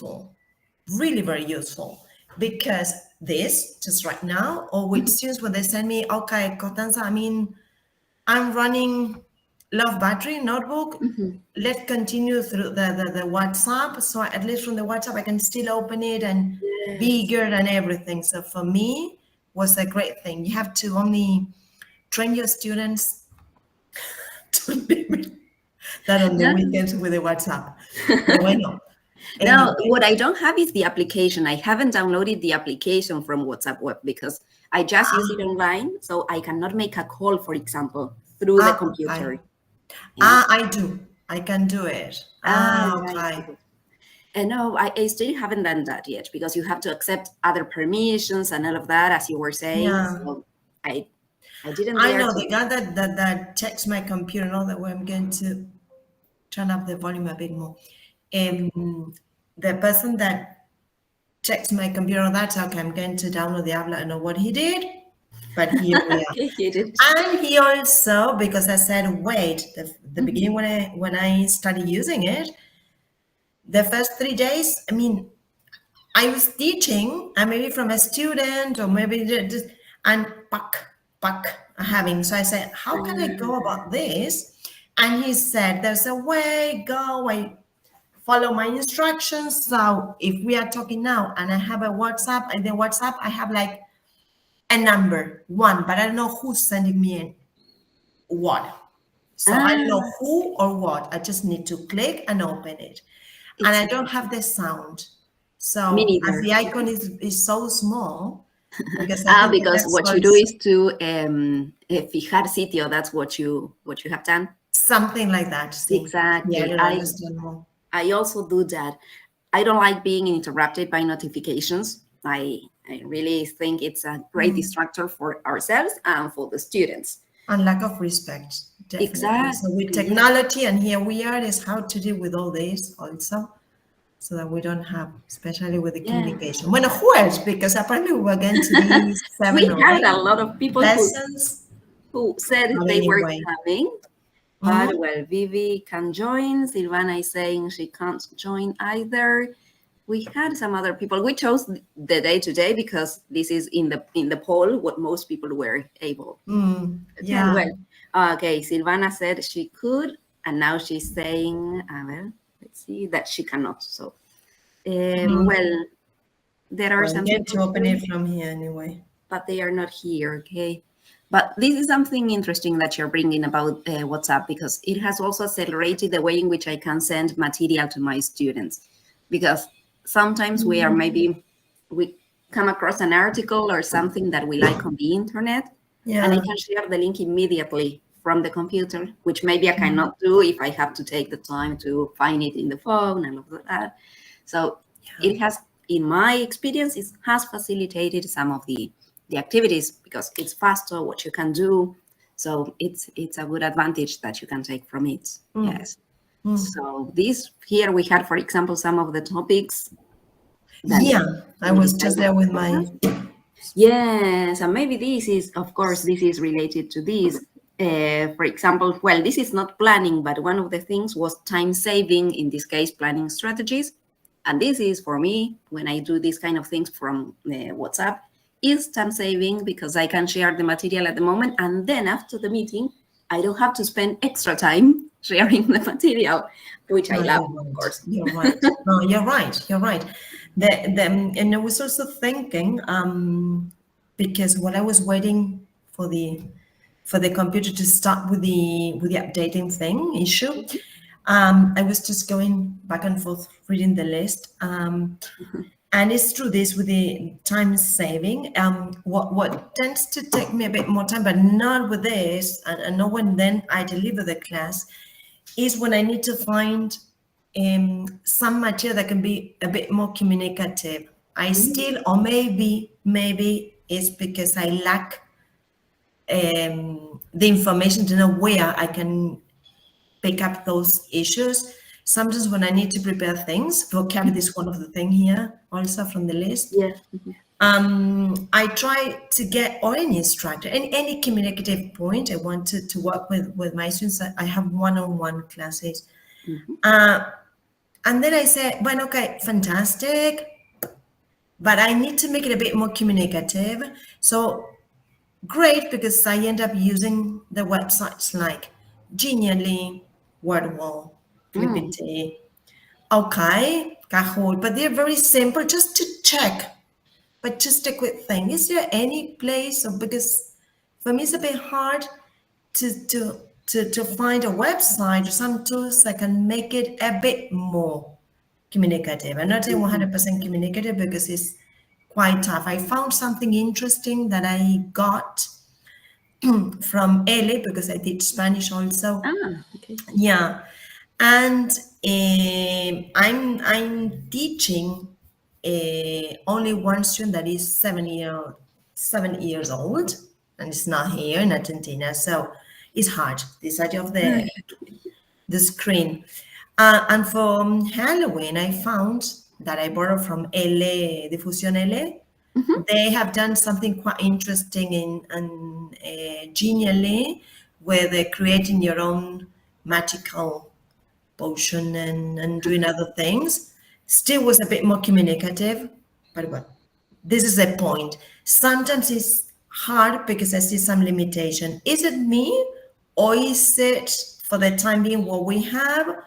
useful, really very useful, because this just right now, or with students when they send me, okay, Constanza, I mean, I'm running low battery notebook. Let's continue through the WhatsApp. So at least from the WhatsApp, I can still open it and bigger and everything. So for me, was a great thing. You have to only train your students to limit that on the weekends with the WhatsApp. Bueno. Now, Anyway. what I don't have is the application. I haven't downloaded the application from WhatsApp Web because I just use it online, so I cannot make a call, for example, through the computer. I do. I can do it. Okay. Right. And no, I still haven't done that yet because you have to accept other permissions and all of that, as you were saying. Yeah. So I didn't. I know the guy that checks my computer. Know that way I'm going to turn up the volume a bit more. The person that checks my computer, that's okay. I'm going to download the app. I know what he did, but here we are. He did. And he also, because I said, wait, the beginning when I started using it, the first 3 days, I mean, I was teaching, and maybe from a student or maybe just, and having. So I said, how can I go about this? And he said, there's a way, go. I follow my instructions. So if we are talking now and I have a WhatsApp, and the WhatsApp, I have like a number, 1, but I don't know who's sending me in what. So I don't know who or what. I just need to click and open it. And I don't have the sound. So as the icon is so small, because what you do is to fijar sitio. That's what you have done. Something like that. See? Exactly. Yeah, I also do that. I don't like being interrupted by notifications. I really think it's a great distractor for ourselves and for the students. And lack of respect. Definitely. Exactly. So with technology, and here we are, is how to deal with all this also, so that we don't have, especially with the communication. Well, who else? Because apparently we were going to be 7 we or had 8 a lot of people who said they were coming. But well, Vivi can join. Silvana is saying she can't join either. We had some other people. We chose the day today because this is in the poll what most people were able. Yeah. Well, okay. Silvana said she could, and now she's saying, well, let's see, that she cannot. So, well, there are some people to open it from here anyway, but they are not here. Okay. But this is something interesting that you're bringing about WhatsApp, because it has also accelerated the way in which I can send material to my students. Because sometimes we come across an article or something that we like on the internet, and I can share the link immediately from the computer, which maybe I cannot do if I have to take the time to find it in the phone and all of that. So it has, in my experience, it has facilitated some of the activities because it's faster what you can do. So it's a good advantage that you can take from it. Yes. So this here we had, for example, some of the topics. I was just there with my. Yes, and maybe this is, of course, this is related to this. For example, well, this is not planning, but one of the things was time saving, in this case, planning strategies. And this is for me, when I do these kind of things from WhatsApp, is time saving because I can share the material at the moment, and then after the meeting, I don't have to spend extra time sharing the material, which I love, of course. You're right. No, you're right. You're right. And I was also thinking, because while I was waiting for the computer to start with the updating issue, I was just going back and forth reading the list. And it's true this with the time saving. What tends to take me a bit more time, but not with this, and not when then I deliver the class, is when I need to find some material that can be a bit more communicative. I still, or maybe it's because I lack the information to know where I can pick up those issues. Sometimes when I need to prepare things, vocabulary is one of the things here, also from the list. Yeah. I try to get any instructor, any communicative point I want to work with my students. I have one-on-one classes. And then I said, well, okay, fantastic, but I need to make it a bit more communicative. So great, because I end up using the websites like Genially, Wordwall, Flippity, okay, Kahoot, but they're very simple just to check. But just a quick thing, is there any place, or because for me it's a bit hard to find a website or some tools that can make it a bit more communicative. I'm not saying 100% communicative because it's quite tough. I found something interesting that I got from Ele because I teach Spanish also. Okay. Yeah, and I'm teaching only one student that is 7 years old, and it's not here in Argentina, so it's hard. This side of the screen. And for Halloween, I found that I borrowed from L.A. Difusión L.A. They have done something quite interesting in Genially, where they're creating your own magical potion and doing other things. Still was a bit more communicative, but well, this is the point. Sometimes it's hard because I see some limitation. Is it me, or is it for the time being what we have,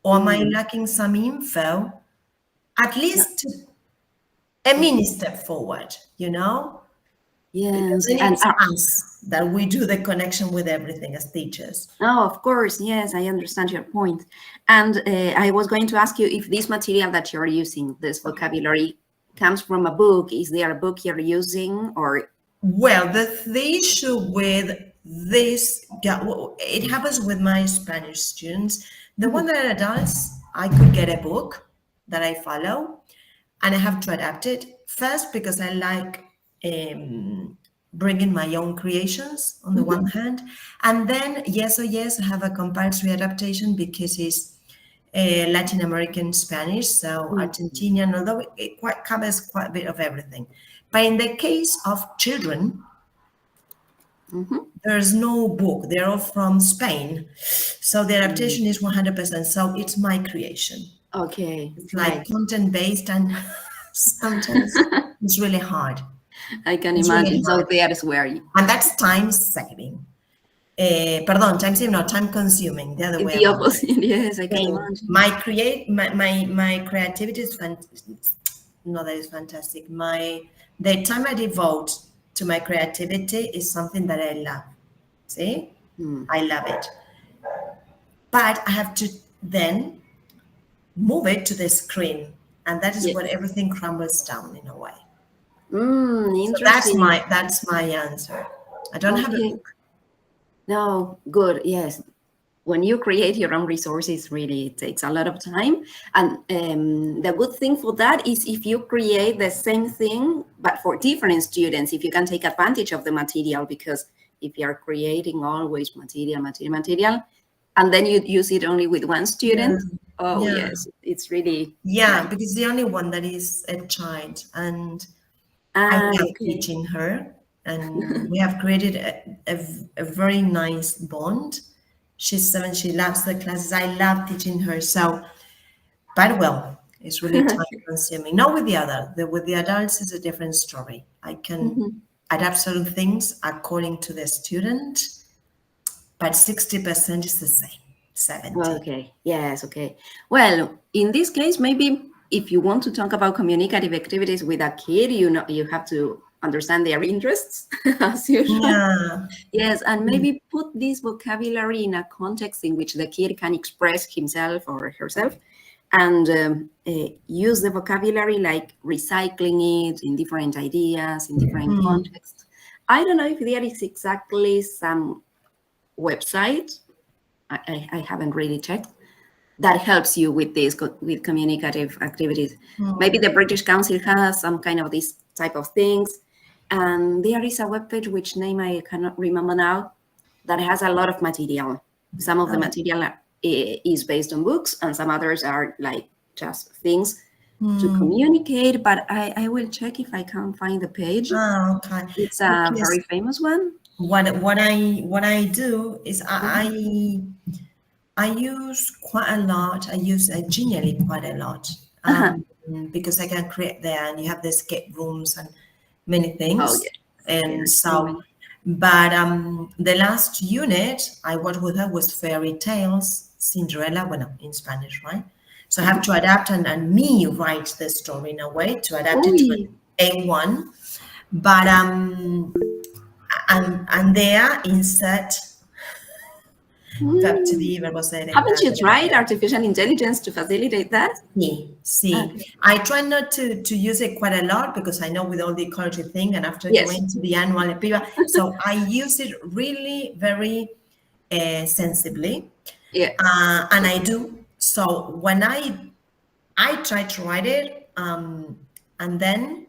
or am I lacking some info? At least a mini step forward, Yes, Because then and it's us that we do the connection with everything as teachers. oh, of course, yes, I understand your point. And I was going to ask you if this material that you're using, this vocabulary, comes from a book. Is there a book you're using, or? Well, the issue with this, it happens with my Spanish students. The one that are adults, I could get a book that I follow, and I have to adapt it first because I like bringing my own creations on the one hand, and then yes, I have a compulsory adaptation because it's Latin American Spanish, so Argentinian, although it quite covers quite a bit of everything. But in the case of children, there's no book. They're all from Spain, so the adaptation is 100%. So it's my creation. Okay, It's like right. content-based, and sometimes it's really hard. I can It's really imagine. So hard. there's where you, And that's time saving. Pardon, time saving, not time consuming. The other way the around. opposite. Yes, I can So imagine. my creativity is not that it's fantastic. The time I devote to my creativity is something that I love. See, I love it, but I have to then move it to the screen, and that is Yes. where everything crumbles down in a way. So Interesting. that's my answer. I don't have a Okay. book. No, good. Yes. When you create your own resources, really it takes a lot of time. And the good thing for that is if you create the same thing, but for different students, if you can take advantage of the material, because if you're creating always material, and then you use it only with one student, oh Yeah. yes, it's really Yeah, nice. because the only one that is a child, and I love Okay. teaching her, and we have created a very nice bond. She's 7, she loves the classes. I love teaching her. So, but well, it's really time consuming. Not with the other. With the adults is a different story. I can adapt certain things according to the student, but 60% is the same, 70. Okay. Yes. Okay. Well, in this case, maybe if you want to talk about communicative activities with a kid, you have to understand their interests as usual. Yeah. Yes, and maybe put this vocabulary in a context in which the kid can express himself or herself, and use the vocabulary like recycling it in different ideas, in different contexts. I don't know if there is exactly some website, I haven't really checked, that helps you with this, with communicative activities. Maybe the British Council has some kind of these type of things. And there is a webpage, which name I cannot remember now, that has a lot of material. Some of the material is based on books, and some others are like just things to communicate. But I will check if I can find the page. Okay. It's a very famous one. What I do is I use quite a lot. I use Genially quite a lot because I can create there, and you have the escape rooms and many things. Oh, yes. And Yes. so, but the last unit I worked with her was Fairy Tales, Cinderella, well, in Spanish, right? So I have to adapt and me write the story in a way to adapt it to Uy. an A1. But and there insert verb to Mm. be, verbo ser, Haven't you tried artificial intelligence to facilitate that? See. Okay. I try not to use it quite a lot because I know with all the ecology thing and after Yes. going to the annual APIBA, so I use it really very sensibly. Yeah. And I do. So when I try to write it, and then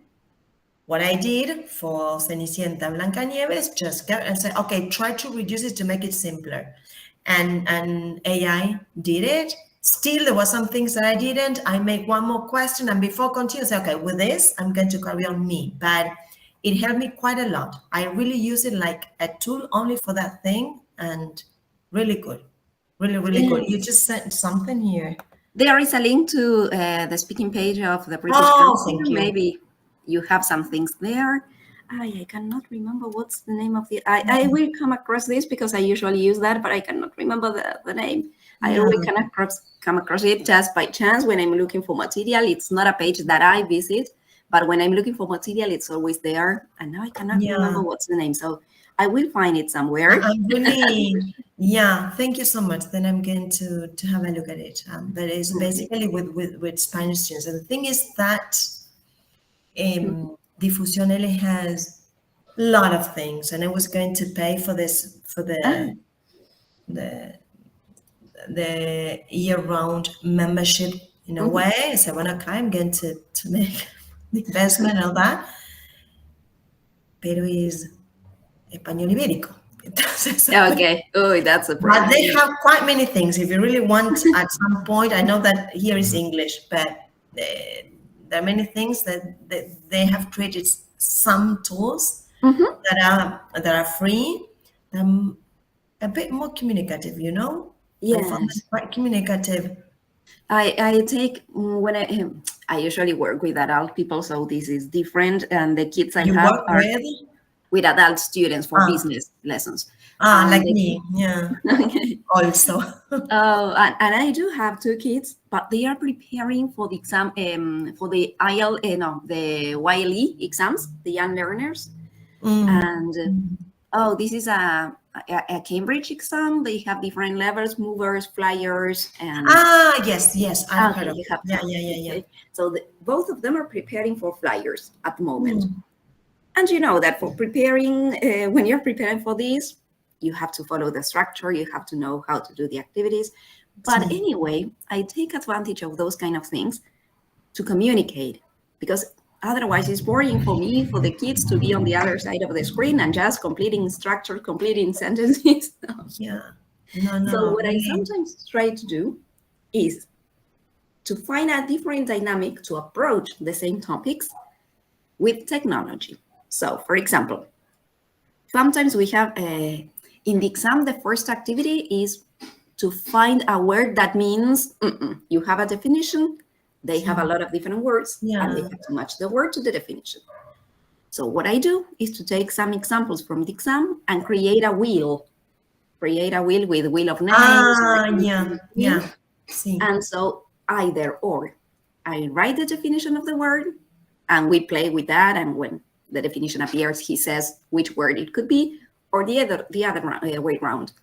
what I did for Cenicienta Blancanieves, just go and say, okay, try to reduce it to make it simpler. And AI did it. Still, there were some things that I didn't. I make one more question, and before continue, say, okay, with this, I'm going to carry on me. But it helped me quite a lot. I really use it like a tool only for that thing, and really good. Really, really good. You just sent something here. There is a link to the speaking page of the British Oh, Council. thank you. Maybe you have some things there. I cannot remember what's the name of the. I will come across this because I usually use that, but I cannot remember the name. I always come across it just by chance when I'm looking for material. It's not a page that I visit, but when I'm looking for material, it's always there. And now I cannot remember what's the name. So I will find it somewhere. I'm really, thank you so much. Then I'm going to have a look at it. But it's basically with Spanish students. And the thing is that Difusión L has a lot of things, and I was going to pay for this for the year-round membership in a way. I said, well, okay, I'm going to make the investment and all that. Pero es español ibérico. Okay. Oh, that's a problem. But they have quite many things. If you really want, at some point, I know that here is English, but there are many things that have created some tools that are free, a bit more communicative. You know, Yes. I found it quite communicative. I take when I usually work with adult people, so this is different. And the kids I have are with adult students for business lessons. Like me, yeah. Also. Oh, and I do have 2 kids, but they are preparing for the exam, for the the YLE exams, the young learners. And this is a Cambridge exam. They have different levels, movers, flyers, and yes, I've heard of it. Yeah. Okay. So both of them are preparing for flyers at the moment. And you know that for preparing, when you're preparing for this, you have to follow the structure, you have to know how to do the activities. But anyway, I take advantage of those kind of things to communicate, because otherwise it's boring for me, for the kids to be on the other side of the screen and just completing structure, completing sentences. So what I sometimes try to do is to find a different dynamic to approach the same topics with technology. So, for example, sometimes we have in the exam, the first activity is to find a word that means you have a definition. They have a lot of different words, and they have to match the word to the definition. So what I do is to take some examples from the exam and create a wheel. Create a wheel with wheel of names. And so either or, I write the definition of the word, and we play with that. And when the definition appears, he says which word it could be, or the other way around.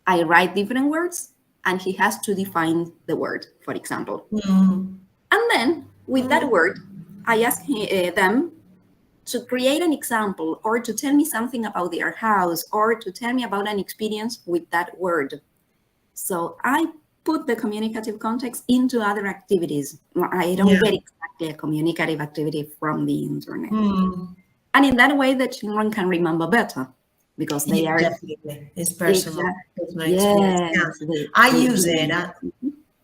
I write different words, and he has to define the word, for example. And then with that word, I ask them to create an example, or to tell me something about their house, or to tell me about an experience with that word. So I put the communicative context into other activities. I don't get exactly a communicative activity from the internet. And in that way, the children can remember better, because they are definitely, it's personal. Yes. I use it.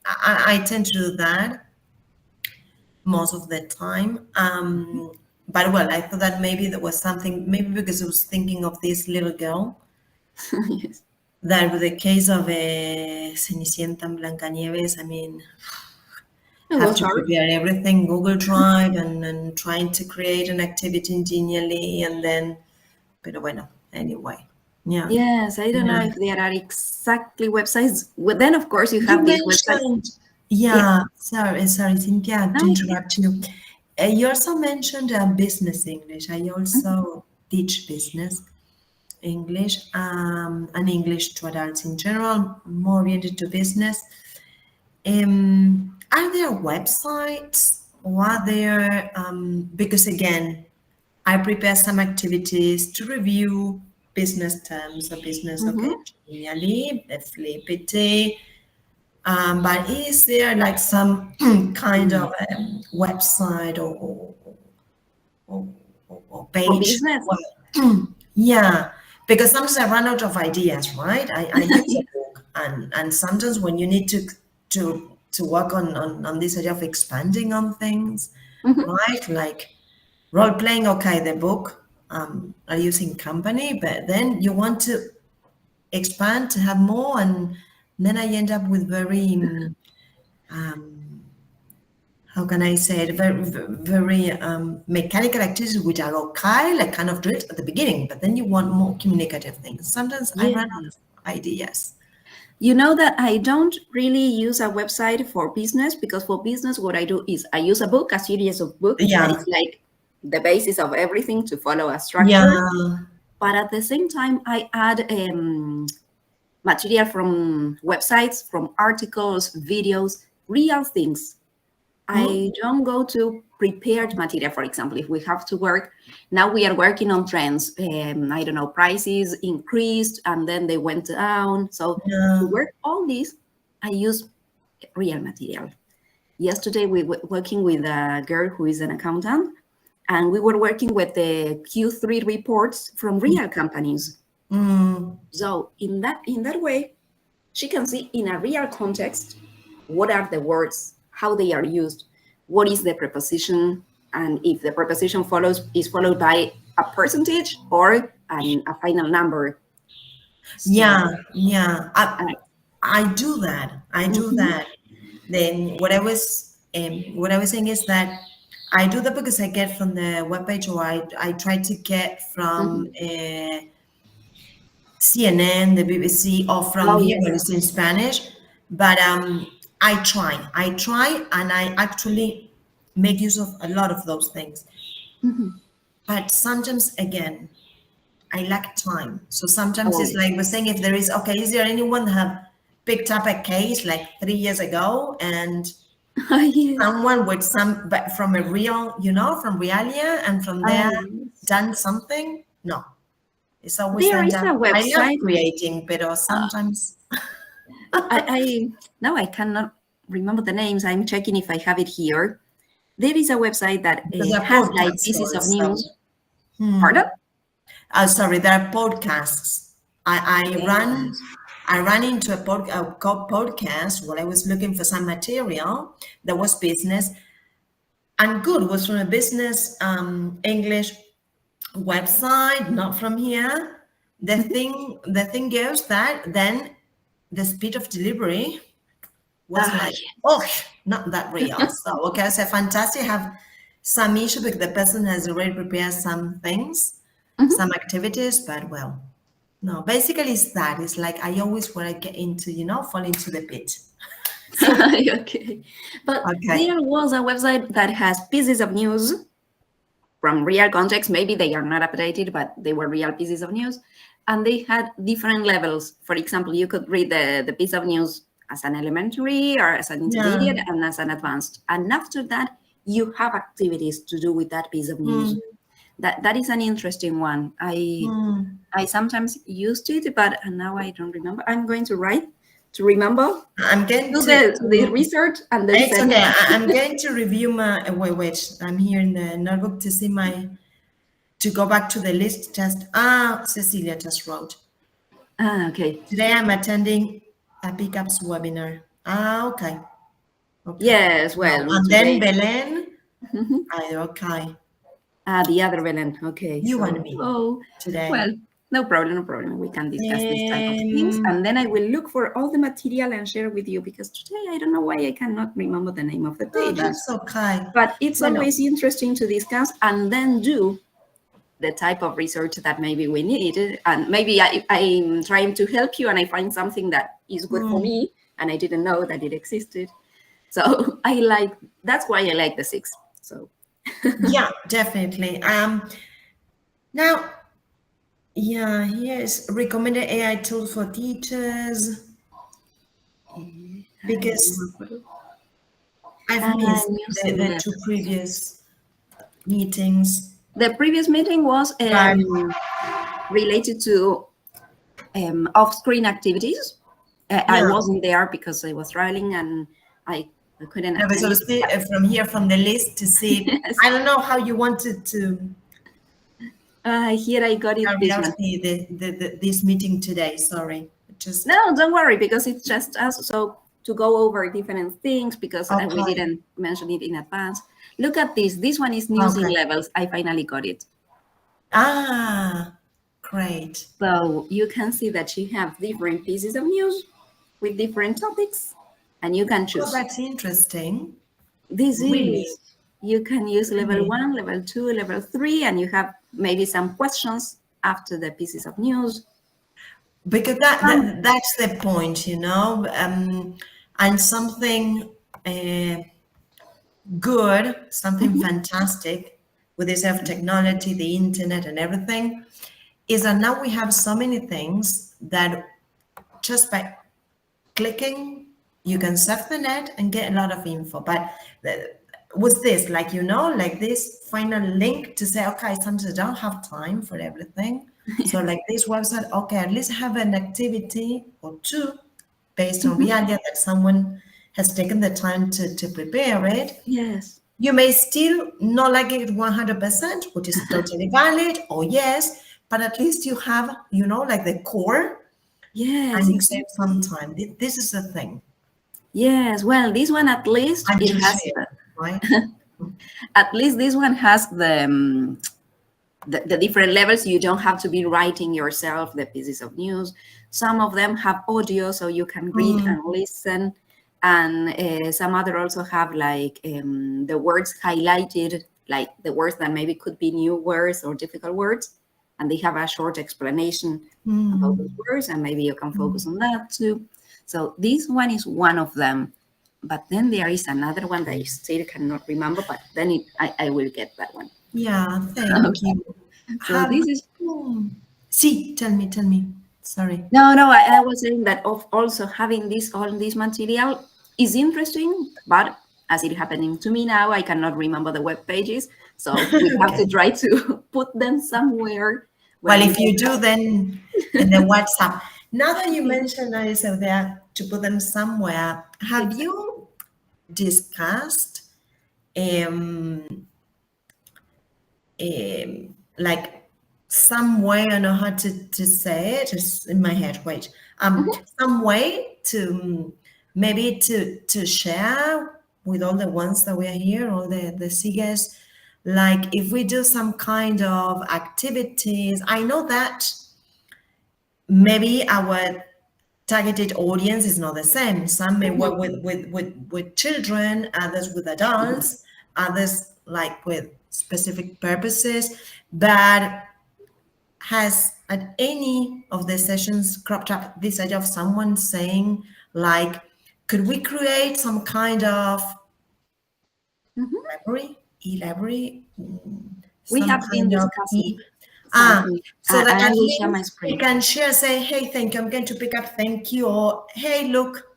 I tend to do that most of the time. But well, I thought that maybe there was something, maybe because I was thinking of this little girl. Yes. that with the case of Cenicienta and Blancanieves, I mean, It have was to hard. prepare everything, Google Drive, and trying to create an activity genially, and then, pero bueno, anyway, yeah. Yes, I don't know Yeah. if there are exactly websites. Well, then, of course, you You have this website. mentioned, Yeah. yeah, sorry, Cynthia, No, to it's okay. interrupt you. You also mentioned business English. I also teach business English and English to adults in general, more oriented to business. Are there websites or are there, because again, I prepare some activities to review business terms or business, okay, Mhm. generally, flippity. But is there like some kind of website or, or For page? business. Well, yeah, because sometimes I run out of ideas, right? I use a book, and sometimes when you need to work on this idea of expanding on things, Mhm. right? Like role playing, okay, the book are using company, but then you want to expand to have more, and then I end up with very um, how can I say it, very mechanical activities which are okay, like kind of do it at the beginning, but then you want more communicative things. Sometimes I run out of Yes. ideas. You know that I don't really use a website for business, because for business, what I do is I use a book, a series of books that Yeah, is like the basis of everything to follow a structure. yeah. But at the same time, I add material from websites, from articles, videos, real things. Mm, I don't go to prepared material. For example, if we have to work, now we are working on trends. I don't know, prices increased and then they went down. So to yeah. work all this, I use real material. Yesterday, we were working with a girl who is an accountant, and we were working with the Q3 reports from real companies. Mm, So in that way, she can see in a real context what are the words, how they are used, what is the preposition, and if the preposition is followed by a percentage or a final number. So yeah, yeah. uh, I do that. I do mhm, that. Then what I was saying is that I do that because I get from the webpage, or I try to get from mhm. CNN, the BBC, or from Oh here when yes. it's in Spanish. But I try, and I actually make use of a lot of those things. Mhm. But sometimes, again, I lack time. So sometimes Oh it's like we're saying, if there is, okay, is there anyone that have picked up a case like 3 years ago and yes. someone with some, but from a real, from realia, and from there Oh yes. done something? No, it's always There end is a up. I love website. creating, but sometimes I now I cannot remember the names. I'm checking if I have it here. There is a website that because they're has like podcasts pieces of also. news. Pardon? Sorry, there are podcasts. I run Yes. I ran into a podcast while I was looking for some material that was business and good, was from a business English website, not from here. The thing goes that then the speed of delivery was Ah, like, oh, not that real. So okay, so fantastic. Have some issue because the person has already prepared some things, mhm. some activities, but well, no. Basically, it's that. It's like I always want to get into, fall into the pit. So Okay. But okay, there was a website that has pieces of news from real context. Maybe they are not updated, but they were real pieces of news. And they had different levels. For example, you could read the piece of news as an elementary or as an yeah, intermediate and as an advanced. And after that, you have activities to do with that piece of news. mm, That is an interesting one. mm. I sometimes used it, but now I don't remember. I'm going to write to remember, I'm going do to, the research, and then it's send okay. it. I'm going to review my, wait, I'm here in the notebook to see to go back to the list. Cecilia just wrote. Ah, okay. Today I'm attending a pickups webinar. Okay. Okay. Yes, No, well, and then today. Belen, Mhm. okay. Ah, the other Belen. Okay, You and so me oh, today. well, No problem, no problem. We can discuss this type of things. And then I will look for all the material and share with you, because today I don't know why I cannot remember the name of the Oh, pages. that's okay. But it's always interesting to discuss and then do the type of research that maybe we need. And maybe I'm trying to help you and I find something that is good for me and I didn't know that it existed. So that's why I like the SIG. So yeah, definitely. Now, yeah, here's recommended AI tools for teachers, because I've missed the two previous meetings. The previous meeting was related to off-screen activities. I wasn't there because I was traveling and I couldn't attend. I was from here from the list to see. Yes. I don't know how you wanted to. Here I got it. This meeting today. Sorry. No, don't worry, because it's just us. So to go over different things, because we didn't mention it in advance. Look at this. This one is news in levels. I finally got it. Ah, great. So you can see that you have different pieces of news with different topics, and you can choose. Oh, that's interesting. This is, you can use level 1, level 2, level 3, and you have maybe some questions after the pieces of news. Because that's the point, you know, and something good, something fantastic with this technology, the internet and everything, is that now we have so many things that just by clicking, you can surf the net and get a lot of info. But with this, like, you know, like this final link to say, okay, sometimes I don't have time for everything. So like this website, okay, at least have an activity or two based on the idea that someone has taken the time to prepare it. Yes. You may still not like it 100%, which is totally valid, or yes, but at least you have, you know, like the core. Yes. And you save some time. This is the thing. Yes. Well, this one at least it has right. At least this one has the different levels. You don't have to be writing yourself the pieces of news. Some of them have audio, so you can read and listen. And some other also have like the words highlighted, like the words that maybe could be new words or difficult words. And they have a short explanation about those words, and maybe you can focus on that too. So this one is one of them. But then there is another one that I still cannot remember, but then I will get that one. Yeah, thank you. So this is... See, tell me. Sorry. No, I was saying that also having all this material is interesting, but as it happening to me now, I cannot remember the web pages. So we have to try to put them somewhere. Well, if you do, then in the WhatsApp. Now that you mentioned that it's out there to put them somewhere, have you discussed like some way, I don't know how to say it, it's in my head, wait, some way to maybe to share with all the ones that we are here, all the SIGers, like if we do some kind of activities. I know that maybe our targeted audience is not the same. Some may work with children, others with adults, others like with specific purposes. But has at any of the sessions cropped up this idea of someone saying, like, could we create some kind of library? We have been discussing. So that at least we can share, say, hey, thank you, I'm going to pick up thank you, or hey, look,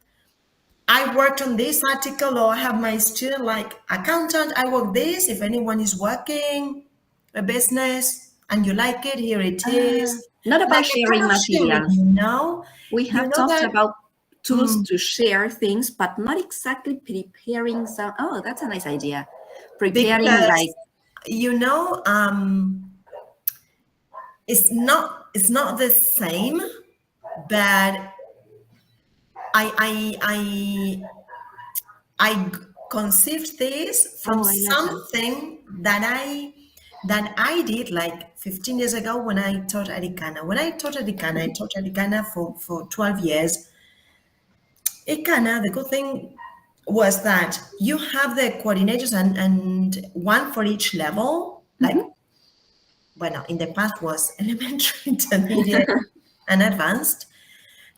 I worked on this article, or I have my student like accountant, I work this. If anyone is working a business and you like it, here it is. Not about sharing material. You know, we have talked about tools to share things, but not exactly preparing some. Oh, that's a nice idea. Preparing, because, like, you know, it's not the same, but I conceived this from something that I that I did like 15 years ago when I taught Americana. When I taught Americana for 12 years. Americana, the good thing was that you have the coordinators and one for each level, like, well, in the past was elementary, intermediate, and advanced.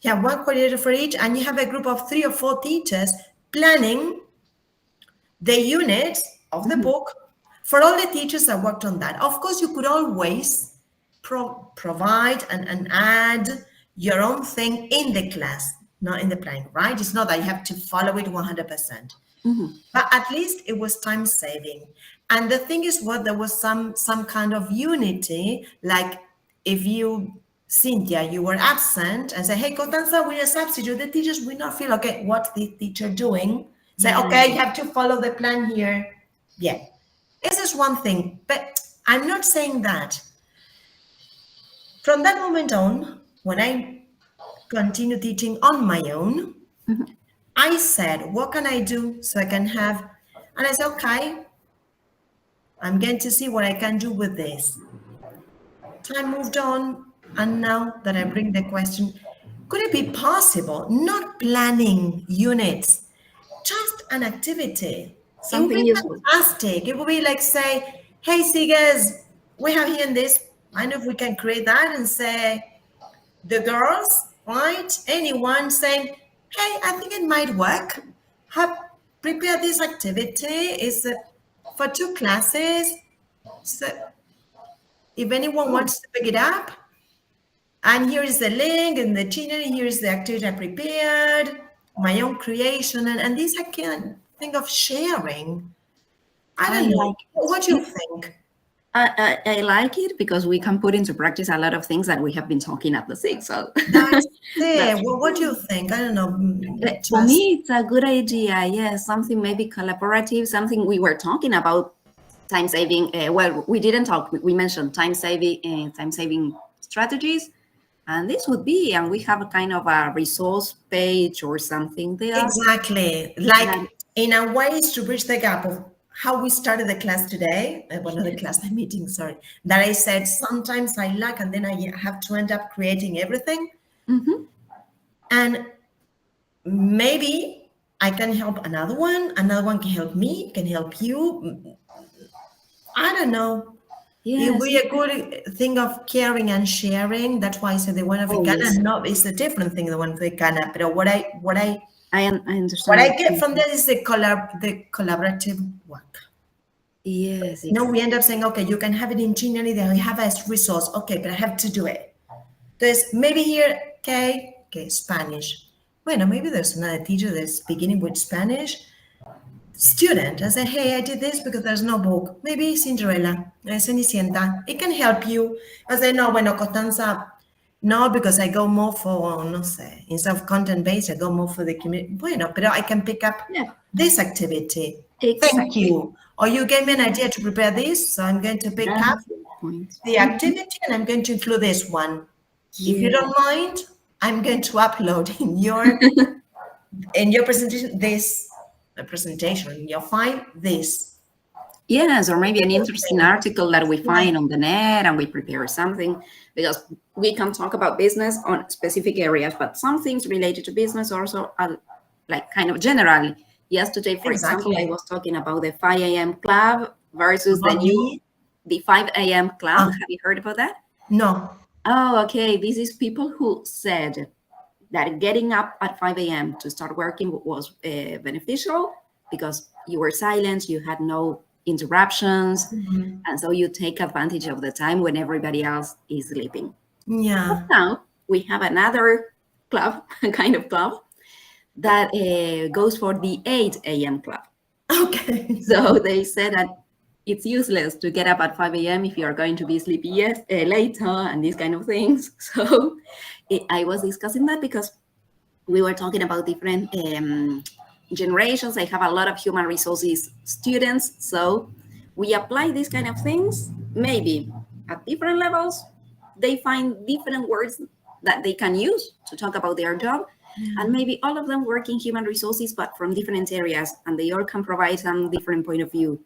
You have one coordinator for each, and you have a group of 3 or 4 teachers planning the units of the book for all the teachers that worked on that. Of course, you could always provide and add your own thing in the class, not in the planning, right? It's not that you have to follow it 100%. But at least it was time saving. And the thing is what there was some kind of unity, like if you, Cynthia, you were absent and say, hey, Constanza, we're a substitute, the teachers will not feel, okay, what's the teacher doing? Say, okay, you have to follow the plan here. Yeah, this is one thing, but I'm not saying that. From that moment on, when I continue teaching on my own, I said, what can I do so I can have, and I said, okay, I'm going to see what I can do with this. Time moved on, and now that I bring the question, could it be possible, not planning units, just an activity? Something it would be useful. fantastic. It would be like, say, hey, SIGers, we have here in this, I know if we can create that and say, the girls, right? Anyone saying, hey, I think it might work. Have prepared this activity. It's for 2 classes. So if anyone wants to pick it up, and here is the link and the itinerary, here is the activity I prepared, my own creation, and this I can think of sharing. I don't know. What do you think? I like it because we can put into practice a lot of things that we have been talking at the SIG. So That's it. Well, what do you think? I don't know. For me, it's a good idea. Yes, something maybe collaborative, something we were talking about time saving. Well, we didn't talk. We mentioned time saving strategies, and this would be. And we have a kind of a resource page or something there. Exactly, like in a ways to bridge the gap of how we started the class today. Well, not the class, the meeting. Sorry, that I said sometimes I lack, and then I have to end up creating everything. And maybe I can help another one can help me, can help you. I don't know. Yes. It would be a good thing of caring and sharing. That's why I said the one of Ghana. No, it's a different thing, the one for Ghana. But what I understand. What I get from that is the collaborative work. Yes. No, we end up saying, okay, you can have it in January, then we have a resource. Okay, but I have to do it. There's maybe here, okay, Spanish. Bueno, maybe there's another teacher that's beginning with Spanish. Student, I say, hey, I did this because there's no book. Maybe Cinderella, Cenicienta. It can help you. I say, no, bueno, Costanza, no, because I go more for, no sé, instead of content-based, I go more for the community. Bueno, pero I can pick up this activity. Exactly. Thank you. Or you gave me an idea to prepare this, so I'm going to pick up the activity and I'm going to include this one. If you don't mind, I'm going to upload in your presentation this presentation. You'll find this. Yes, or maybe an interesting article that we find on the net and we prepare something, because we can talk about business on specific areas, but some things related to business also are like kind of general. Yesterday, for example, I was talking about the 5 a.m. club versus the 5 a.m. club. Have you heard about that? No. Oh, okay. This is people who said that getting up at 5 a.m. to start working was beneficial because you were silent, you had no interruptions, and so you take advantage of the time when everybody else is sleeping. Yeah. But now we have another club, kind of club, that goes for the 8 a.m. club. Okay. So they said that it's useless to get up at 5 a.m. if you're going to be sleepy later and these kind of things. So I was discussing that because we were talking about different generations. I have a lot of human resources students. So we apply these kind of things, maybe at different levels. They find different words that they can use to talk about their job. And maybe all of them work in human resources, but from different areas, and they all can provide some different point of view.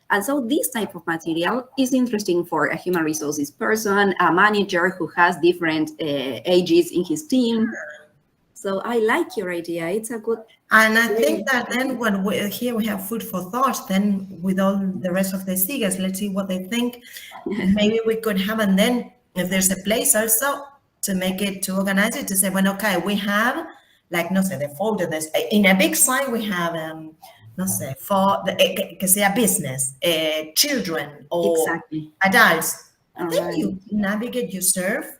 And so this type of material is interesting for a human resources person, a manager who has different ages in his team. So I like your idea. It's a good. And I think that then when here we have food for thought, then with all the rest of the SIGers, let's see what they think. Maybe we could have, and then if there's a place also to make it, to organize it, to say, well, okay, we have, like, no sé, the folder, there's, in a big site, we have, no sé, for the, que sea business, children or Exactly. adults. All Then right. you navigate, you serve.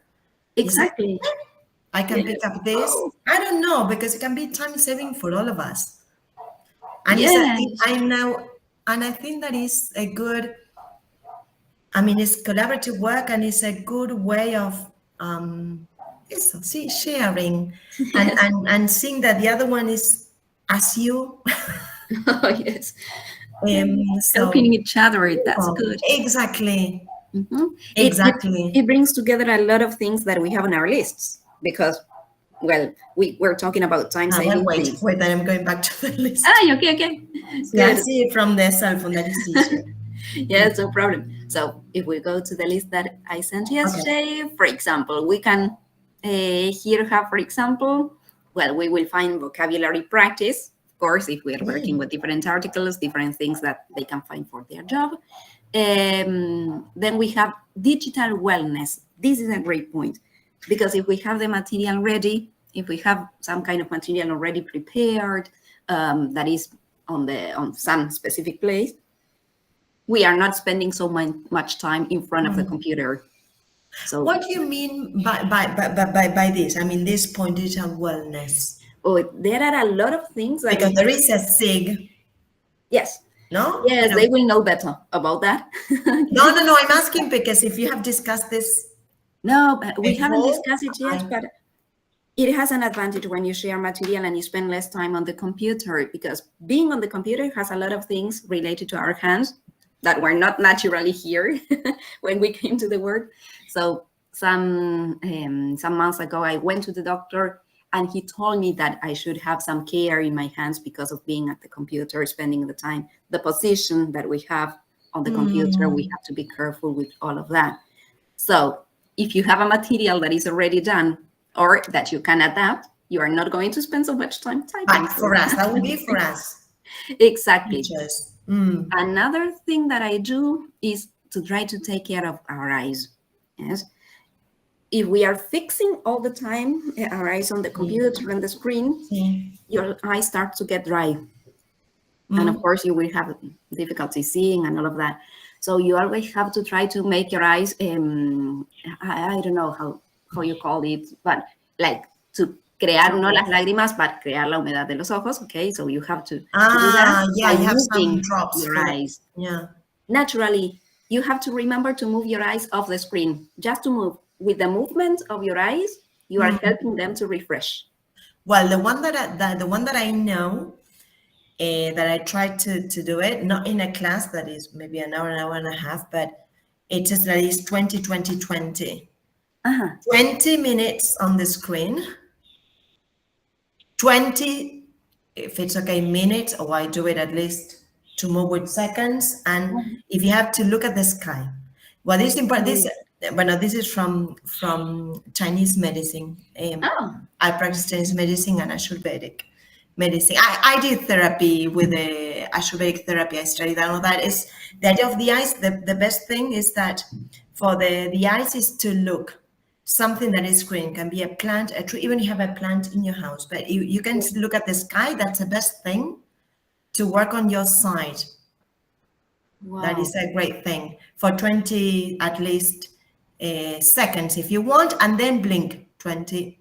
Exactly. I can pick up this. I don't know, because it can be time saving for all of us. And I know, and I think that is a good, I mean, it's collaborative work, and it's a good way of sharing and seeing that the other one is as you. Oh, yes. So, helping each other, that's good. Exactly. Mm-hmm. Exactly. It brings together a lot of things that we have on our lists, because, well, we're talking about time saving. Wait, then I'm going back to the list. Okay. Yeah, I see it from the cell phone, that is easier. Yeah, no problem. So if we go to the list that I sent yesterday, for example, we can here have, for example, well, we will find vocabulary practice, of course, if we're working with different articles, different things that they can find for their job. Then we have digital wellness. This is a great point, because if we have the material ready, if we have some kind of material already prepared that is on some specific place, we are not spending so much time in front of the computer. So what do you mean by this? I mean, this point, digital wellness. Oh, there are a lot of things that because there is a SIG. Yes. No? Yes, they will know better about that. No, I'm asking because if you have discussed this. No, we haven't discussed it yet, but it has an advantage when you share material and you spend less time on the computer, because being on the computer has a lot of things related to our hands that were not naturally here when we came to the work. So some months ago, I went to the doctor and he told me that I should have some care in my hands because of being at the computer, spending the time, the position that we have on the computer, we have to be careful with all of that. So if you have a material that is already done or that you can adapt, you are not going to spend so much time typing. But for us, that would be for us. Exactly. Another thing that I do is to try to take care of our eyes. Yes. If we are fixing all the time our eyes on the computer and the screen, your eyes start to get dry. And of course, you will have difficulty seeing and all of that. So you always have to try to make your eyes, I don't know how you call it, but like to crear no las lágrimas, but crear la humedad de los ojos. Okay, so you have to do that by you have moving some drops your eyes. Yeah. Naturally, you have to remember to move your eyes off the screen, just to move. With the movement of your eyes, you are helping them to refresh. Well, the one that I know, that I tried to do it, not in a class that is maybe an hour and a half, but it is that is 20-20-20. 20 minutes on the screen, 20, if it's okay, minutes, or I do it at least to move with seconds. And if you have to look at the sky, well, this is important. This is from Chinese medicine. I practice Chinese medicine and Ayurvedic medicine. I did therapy with the Ayurvedic therapy. I studied all of that. Is the idea of the eyes. The best thing is that for the eyes is to look something that is green. Can be a plant, a tree. Even you have a plant in your house, but you can look at the sky. That's the best thing to work on your side. Wow. That is a great thing for 20 at least seconds if you want, and then blink 20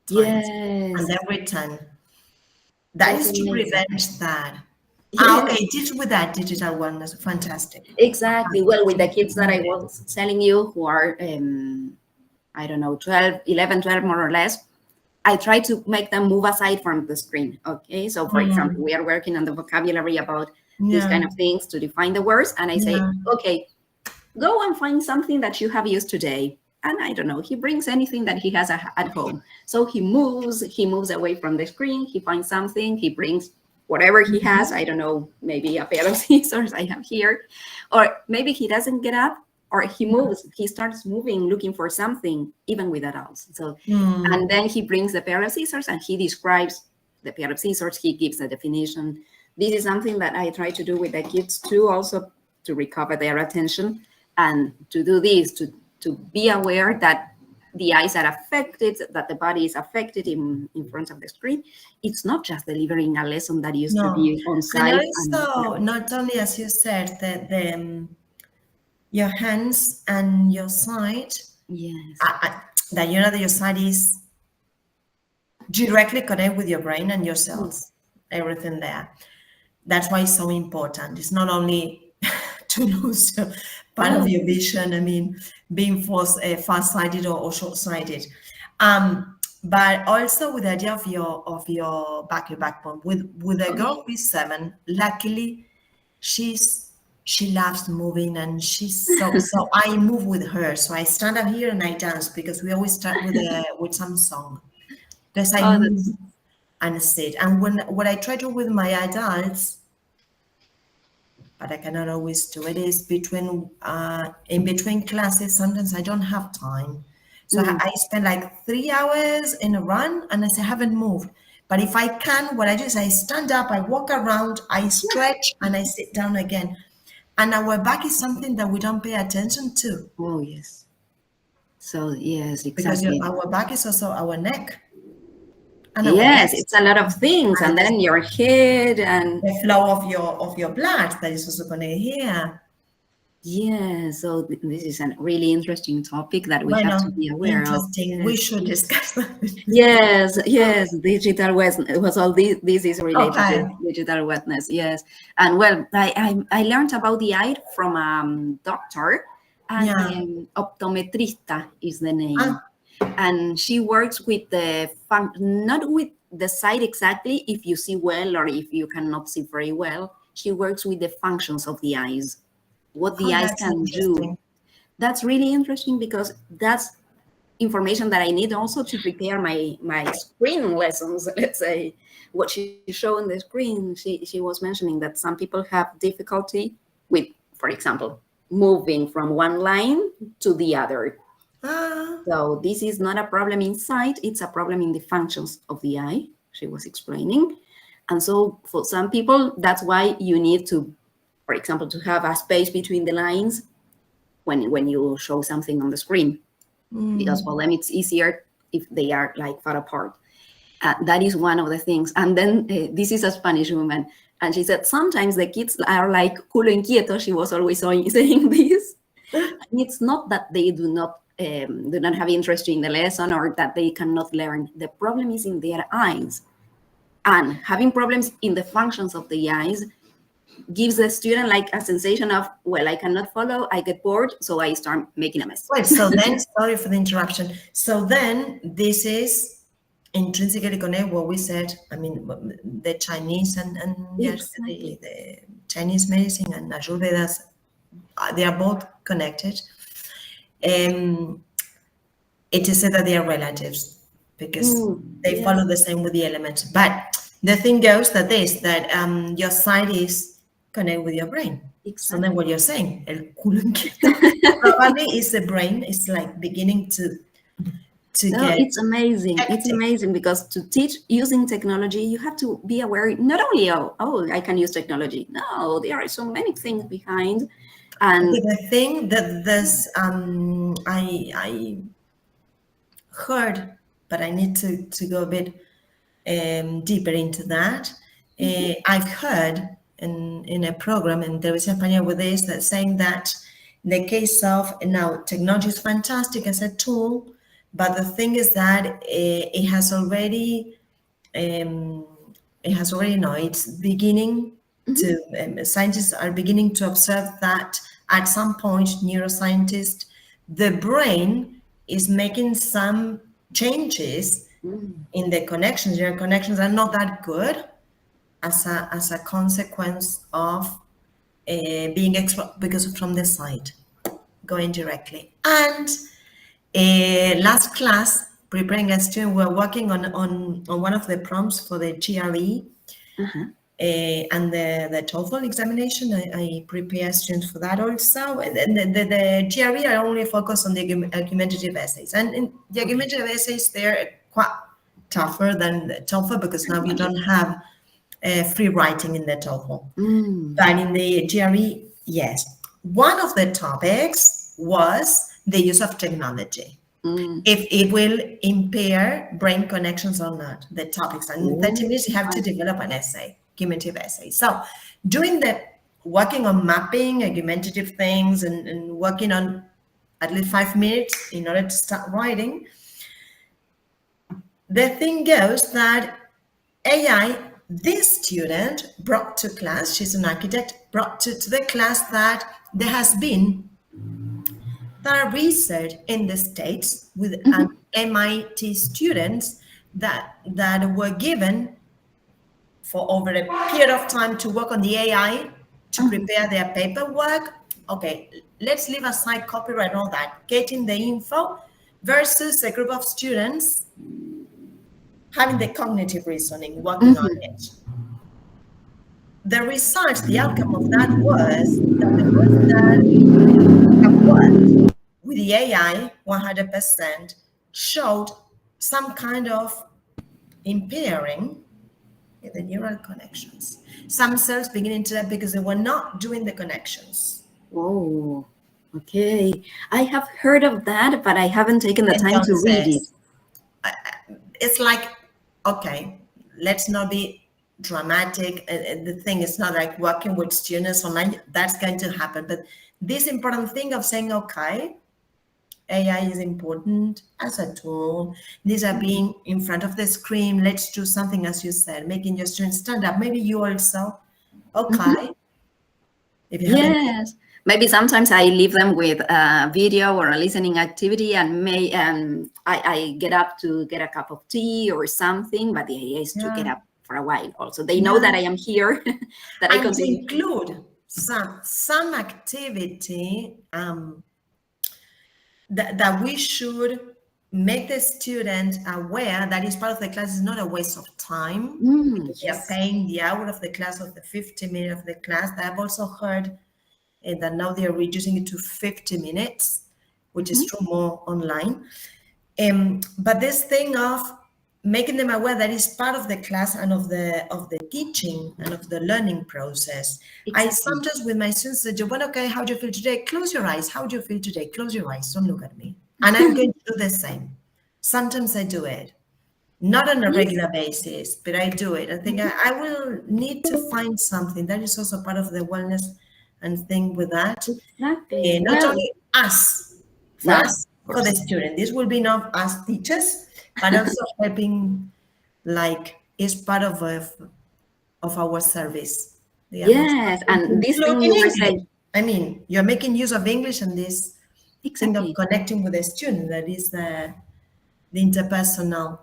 times and then return. That is to prevent that. Okay, with that digital wellness, fantastic. Exactly. Well, with the kids that I was telling you who are, I don't know, 11, 12 more or less, I try to make them move aside from the screen. Okay, so for example, we are working on the vocabulary about these kind of things to define the words, and I say, okay, go and find something that you have used today. And I don't know, he brings anything that he has at home. So he moves away from the screen, he finds something, he brings whatever he has, I don't know, maybe a pair of scissors I have here, or maybe he doesn't get up, or he moves, he starts moving, looking for something, even with adults. So, and then he brings the pair of scissors and he describes the pair of scissors, he gives a definition. This is something that I try to do with the kids too, also to recover their attention, and to do this, to be aware that the eyes are affected, that the body is affected in front of the screen. It's not just delivering a lesson that used to be on site. And also, not only, as you said, that your hands and your sight, yes, that you know that your sight is directly connected with your brain and your cells, everything there. That's why it's so important. It's not only to lose part of your vision, I mean, being far-sighted or short-sighted, but also with the idea of your backbone. With a girl who is 7, luckily she loves moving, and she's so I move with her. So I stand up here and I dance, because we always start with some song. Because I move and sit. And what I try to do with my adults, but I cannot always do it, is in between classes, sometimes I don't have time. So I spend like 3 hours in a run, and I haven't moved. But if I can, what I do is I stand up, I walk around, I stretch, and I sit down again. And our back is something that we don't pay attention to. Oh, yes. So, yes, exactly. Because our back is also our neck. Yes, it's a lot of things, and then your head and the flow of your blood that is also connected here. Yeah, so this is a really interesting topic that we have to be aware of. Yes. We should discuss that. Yes, digital wellness. Was all this is related to digital wellness. Yes, and well, I learned about the eye from a doctor, and optometrista is the name. And she works with not with the sight exactly, if you see well or if you cannot see very well. She works with the functions of the eyes, what the eyes can do. That's really interesting, because that's information that I need also to prepare my screen lessons. Let's say what she showed on the screen, she was mentioning that some people have difficulty with, for example, moving from one line to the other. So this is not a problem in sight, it's a problem in the functions of the eye, she was explaining. And so for some people, that's why you need to, for example, to have a space between the lines when you show something on the screen. Because for them, it's easier if they are like far apart. That is one of the things. And then this is a Spanish woman. And she said, sometimes the kids are like culo inquieto. She was always saying this. And it's not that they do not have interest in the lesson or that they cannot learn. The problem is in their eyes. And having problems in the functions of the eyes gives the student like a sensation of, well, I cannot follow, I get bored, so I start making a mess. Wait, so then, sorry for the interruption. So then this is intrinsically connected what we said, I mean, the Chinese and exactly. the Chinese medicine and Ayurveda, they are both connected. It is said that they are relatives because they follow the same with the elements. But the thing goes that your sight is connected with your brain. Exactly. So then what you're saying, el culo inquieto, probably is the brain. It's like beginning to get. It's amazing. Active. It's amazing because to teach using technology, you have to be aware not only I can use technology. No, there are so many things behind. And the thing that this I heard, but I need to go a bit deeper into that. I've heard in a program, and there is a pioneer with this, that saying that in the case of now technology is fantastic as a tool, but the thing is that it has already it's beginning to scientists are beginning to observe that at some point, neuroscientists, the brain is making some changes in the connections. Your connections are not that good as a consequence of being exposed because from the side, going directly. And last class, preparing a student, we're working on one of the prompts for the GRE. And the TOEFL examination, I prepare students for that also. And the GRE, I only focus on the argumentative essays. And in the argumentative essays, they're quite tougher than the TOEFL because now you don't have free writing in the TOEFL. But in the GRE, yes. One of the topics was the use of technology. If it will impair brain connections or not, the topics. And in 30 minutes, you have to develop an essay, argumentative essay. So working on mapping argumentative things and working on at least 5 minutes in order to start writing, the thing goes that AI, this student brought to class, she's an architect, brought to the class that there has been thorough research in the States with MIT students that were given for over a period of time to work on the AI to prepare their paperwork. Okay, let's leave aside copyright and all that, getting the info versus a group of students having the cognitive reasoning, working on it. The result, the outcome of that was that the ones that have worked with the AI 100% showed some kind of impairing in the neural connections. Some cells beginning to die because they were not doing the connections. Oh, okay. I have heard of that, but I haven't taken the time to read it. It's like, okay, let's not be dramatic. The thing is not like working with students online, that's going to happen. But this important thing of saying, okay, AI is important as a tool. These are being in front of the screen. Let's do something, as you said, making your students stand up. Maybe you also, okay. If you yes. Maybe sometimes I leave them with a video or a listening activity and I get up to get a cup of tea or something, but the idea is to get up for a while also. They know that I am here, that I continue. Include some activity that we should make the student aware that is part of the class is not a waste of time. They're paying the hour of the class of the 50 minutes of the class. I've also heard that now they're reducing it to 50 minutes, which is true more online. But this thing of making them aware that is part of the class and of the teaching and of the learning process. I sometimes with my students say, well, okay, how do you feel today? Close your eyes. How do you feel today? Close your eyes. Don't look at me. And I'm going to do the same. Sometimes I do it. Not on a regular basis, but I do it. I think I will need to find something. That is also part of the wellness and thing with that. Exactly. Not only us, for the student. This will be not us teachers, but also helping, like, is part of our service. Yes, and this thing you were saying. I mean, you're making use of English and this thing of connecting with the student. That is the interpersonal.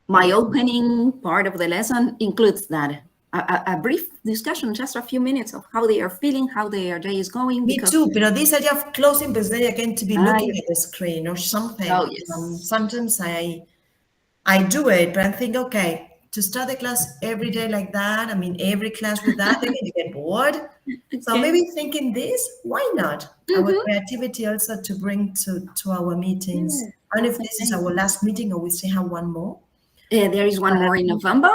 My opening part of the lesson includes that. A brief discussion, just a few minutes of how they are feeling, how their day is going. Me too, but this idea of closing because they are going to be looking at the screen or something. Oh, yes. Sometimes I do it, but I think, okay, to start the class every day like that, I mean, every class with that, they're going to get bored. So maybe thinking this, why not? Our creativity also to bring to our meetings. I don't know if this is our last meeting or we still have one more. There is one more in November.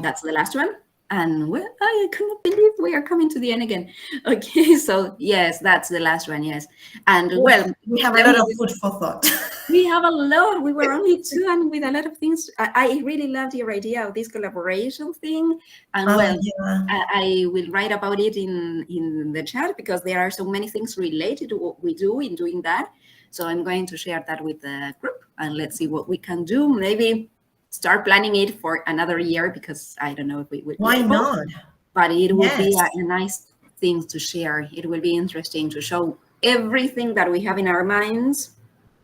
That's the last one. And well, I cannot believe we are coming to the end again. Okay, so yes, that's the last one, yes. And well, we have a lot of food for thought. We have a lot. We were only two and with a lot of things. I really loved your idea of this collaboration thing. And I will write about it in the chat because there are so many things related to what we do in doing that. So I'm going to share that with the group and let's see what we can do. Maybe start planning it for another year because I don't know if we would. Why not? But it will be a nice thing to share. It will be interesting to show everything that we have in our minds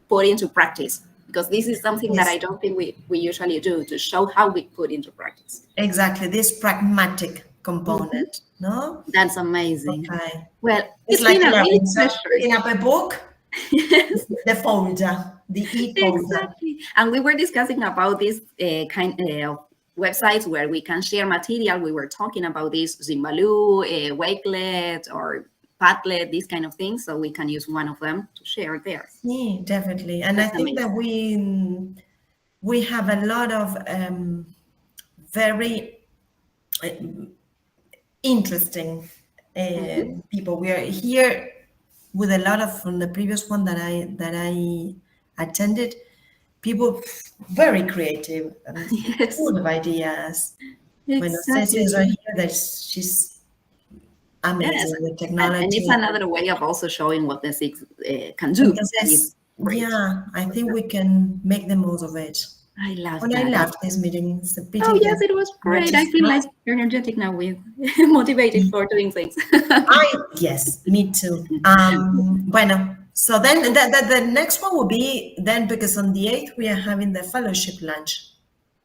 put into practice because this is something that I don't think we usually do, to show how we put into practice. Exactly, this pragmatic component. No, that's amazing. Okay. Well, it's like picking up a book. Yes. The folder, the e-folder. Exactly. And we were discussing about this kind of websites where we can share material. We were talking about this, Zimbaloo, Wakelet, or Padlet, these kind of things. So we can use one of them to share there. Yeah, definitely. And That's I think that we have a lot of very interesting people. We are here with a lot of, from the previous one that I attended, people very creative and Yes. full of ideas. Bueno, Ceci is right here. That she's amazing with technology. And it's another way of also showing what the SIG can do. Entonces, yeah, I think we can make the most of it. I love Well, that. I loved this meeting. It's a pity Oh, yes, that it was great. I feel like energetic now, with motivated for doing things. Yes, me too. Bueno, so then the next one will be then, because on the 8th we are having the fellowship lunch.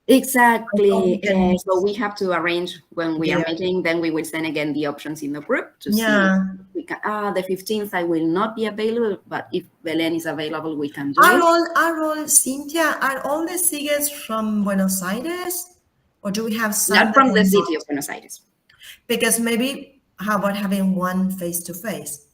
Exactly. So we have to arrange when we are meeting. Then we will send again the options in the group to see if we can. The 15th I will not be available, but if Belen is available, we can do it. Are all, Cynthia, are all the SIGs from Buenos Aires, or do we have some? Not from the city of Buenos Aires. Because maybe, how about having one face-to-face?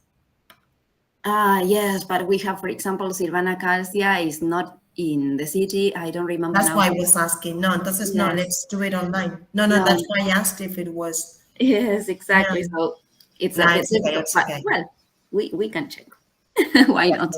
Yes, but we have, for example, Silvana Calcia is not in the city. I don't remember. That's now. why I was asking. No, entonces no, let's do it online. No, that's why I asked if it was. Yes, exactly. So it's a bit difficult, but well, we can check. Why not?